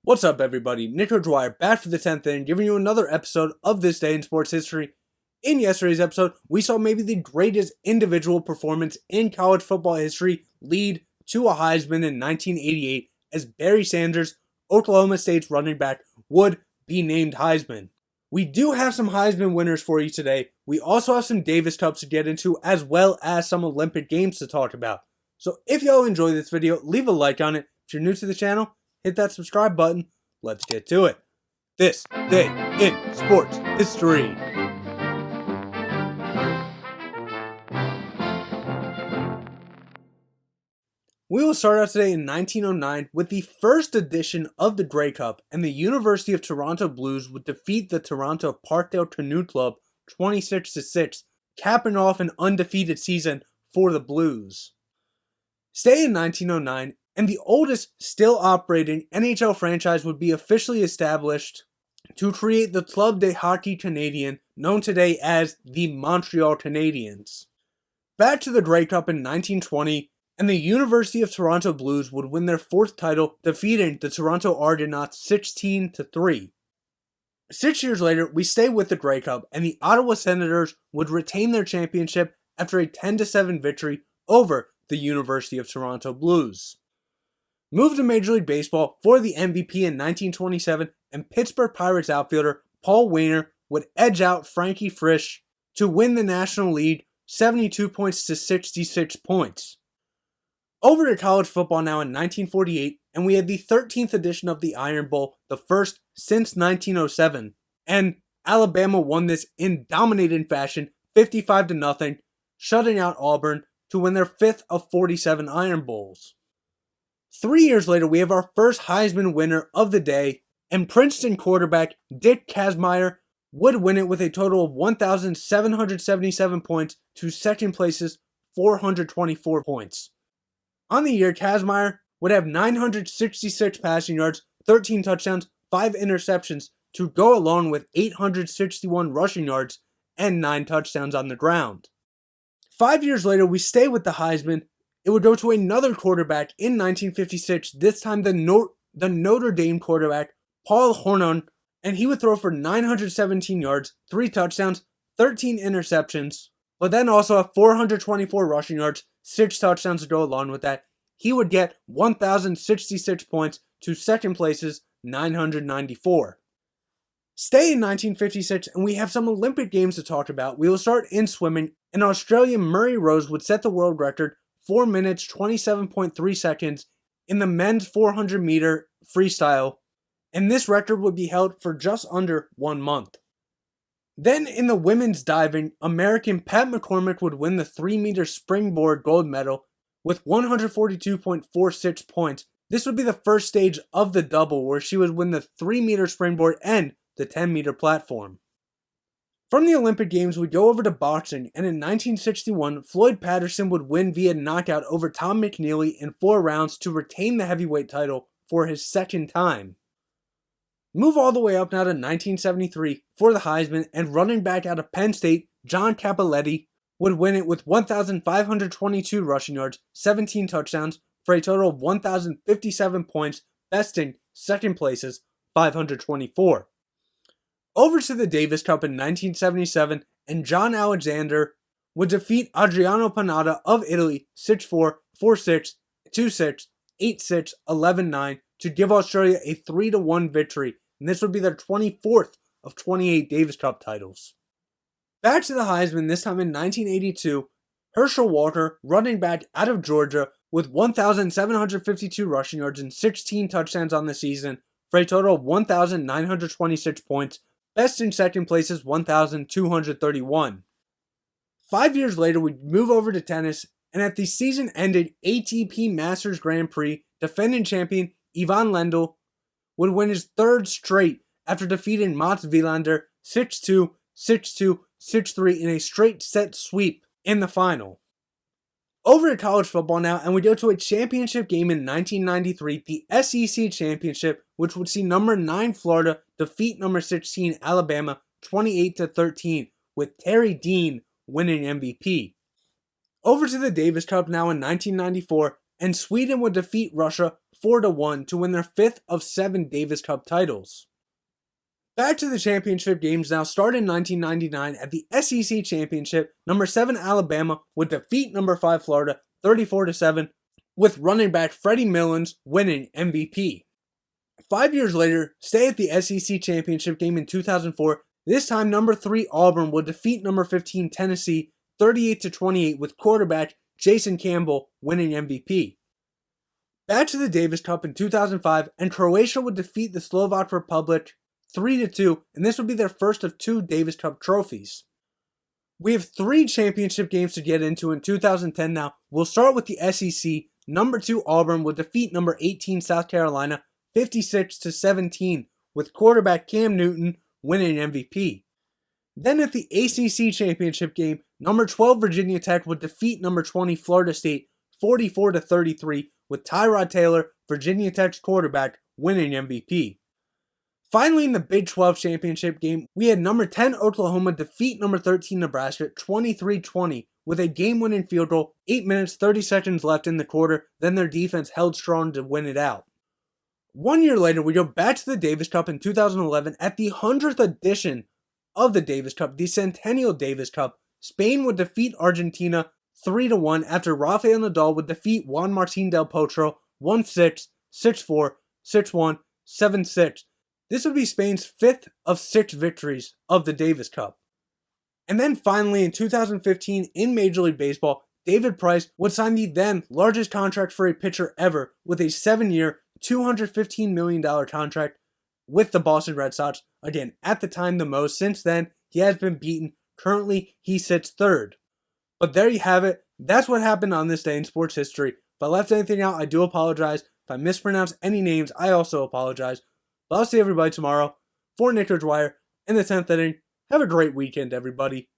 What's up, everybody? Nico Dwyer back for the 10th inning, giving you another episode of This Day in Sports History. In yesterday's episode, we saw maybe the greatest individual performance in college football history lead to a Heisman in 1988 as Barry Sanders, Oklahoma State's running back, would be named Heisman. We do have some Heisman winners for you today. We also have some Davis Cups to get into, as well as some Olympic Games to talk about. So if y'all enjoy this video, leave a like on it. If you're new to the channel, hit that subscribe button. Let's get to it. This Day in Sports History. We will start out today in 1909 with the first edition of the Grey Cup, and the University of Toronto Blues would defeat the Toronto Parkdale Canoe Club 26-6, capping off an undefeated season for the Blues. Stay in 1909, and the oldest still operating NHL franchise would be officially established to create the Club de Hockey Canadien, known today as the Montreal Canadiens. Back to the Grey Cup in 1920, and the University of Toronto Blues would win their fourth title, defeating the Toronto Argonauts 16-3. 6 years later, we stay with the Grey Cup, and the Ottawa Senators would retain their championship after a 10-7 victory over the University of Toronto Blues. Moved to Major League Baseball for the MVP in 1927, and Pittsburgh Pirates outfielder Paul Waner would edge out Frankie Frisch to win the National League 72 points to 66 points. Over to college football now in 1948, and we had the 13th edition of the Iron Bowl, the first since 1907, and Alabama won this in dominating fashion, 55-0, shutting out Auburn to win their 5th of 47 Iron Bowls. 3 years later, we have our first Heisman winner of the day, and Princeton quarterback Dick Kazmaier would win it with a total of 1,777 points to second place's 424 points. On the year, Kazmaier would have 966 passing yards, 13 touchdowns, 5 interceptions to go along with 861 rushing yards and 9 touchdowns on the ground. 5 years later, we stay with the Heisman. It would go to another quarterback in 1956, this time the Notre Dame quarterback, Paul Hornon, and he would throw for 917 yards, 3 touchdowns, 13 interceptions, but then also have 424 rushing yards, 6 touchdowns to go along with that. He would get 1,066 points to second place's 994. Stay in 1956, and we have some Olympic Games to talk about. We will start in swimming, and Australian Murray Rose would set the world record 4 minutes 27.3 seconds in the men's 400 meter freestyle, and this record would be held for just under 1 month. Then in the women's diving, American Pat McCormick would win the 3-meter springboard gold medal with 142.46 points. This would be the first stage of the double, where she would win the 3-meter springboard and the 10-meter platform. From the Olympic Games, we go over to boxing, and in 1961, Floyd Patterson would win via knockout over Tom McNeely in 4 rounds to retain the heavyweight title for his second time. Move all the way up now to 1973 for the Heisman, and running back out of Penn State, John Cappelletti, would win it with 1,522 rushing yards, 17 touchdowns, for a total of 1,057 points, besting second place's 524. Over to the Davis Cup in 1977, and John Alexander would defeat Adriano Panatta of Italy 6-4, 4-6, 2-6, 8-6, 11-9 to give Australia a 3-1 victory, and this would be their 24th of 28 Davis Cup titles. Back to the Heisman, this time in 1982, Herschel Walter, running back out of Georgia, with 1,752 rushing yards and 16 touchdowns on the season, for a total of 1,926 points, best in second place is 1,231. 5 years later, we move over to tennis, and at the season-ending ATP Masters Grand Prix, defending champion Ivan Lendl would win his 3rd straight after defeating Mats Wilander 6-2, 6-2, 6-3 in a straight set sweep in the final. Over to college football now, and we go to a championship game in 1993, the SEC Championship, which would see number 9 Florida defeat number 16 Alabama 28-13, with Terry Dean winning MVP. Over to the Davis Cup now in 1994, and Sweden would defeat Russia 4-1 to win their 5th of 7 Davis Cup titles. Back to the championship games now. Started in 1999 at the SEC Championship. Number 7 Alabama would defeat number 5 Florida 34-7, with running back Freddie Millens winning MVP. 5 years later, stay at the SEC Championship game in 2004. This time, number 3 Auburn would defeat number 15 Tennessee 38-28, with quarterback Jason Campbell winning MVP. Back to the Davis Cup in 2005, and Croatia would defeat the Slovak Republic 3-2, and this would be their first of 2 Davis Cup trophies. We have 3 championship games to get into in 2010 now. We'll start with the SEC. Number 2 Auburn would defeat number 18 South Carolina 56-17, with quarterback Cam Newton winning MVP. Then at the ACC Championship game, number 12 Virginia Tech would defeat number 20 Florida State 44-33, with Tyrod Taylor, Virginia Tech's quarterback, winning MVP. Finally, in the Big 12 Championship game, we had number 10 Oklahoma defeat number 13 Nebraska 23-20 with a game-winning field goal, 8 minutes 30 seconds left in the quarter. Then their defense held strong to win it out. 1 year later, we go back to the Davis Cup in 2011 at the 100th edition of the Davis Cup, the Centennial Davis Cup. Spain would defeat Argentina 3-1 after Rafael Nadal would defeat Juan Martín del Potro 1-6, 6-4, 6-1, 7-6. This would be Spain's 5th of 6 victories of the Davis Cup. And then finally in 2015 in Major League Baseball, David Price would sign the then largest contract for a pitcher ever with a 7-year, $215 million contract with the Boston Red Sox. Again, at the time the most. Since then, he has been beaten. Currently, he sits 3rd. But there you have it. That's what happened on this day in sports history. If I left anything out, I do apologize. If I mispronounced any names, I also apologize. But I'll see everybody tomorrow. For Nick Ridgewire in the 10th inning, have a great weekend, everybody.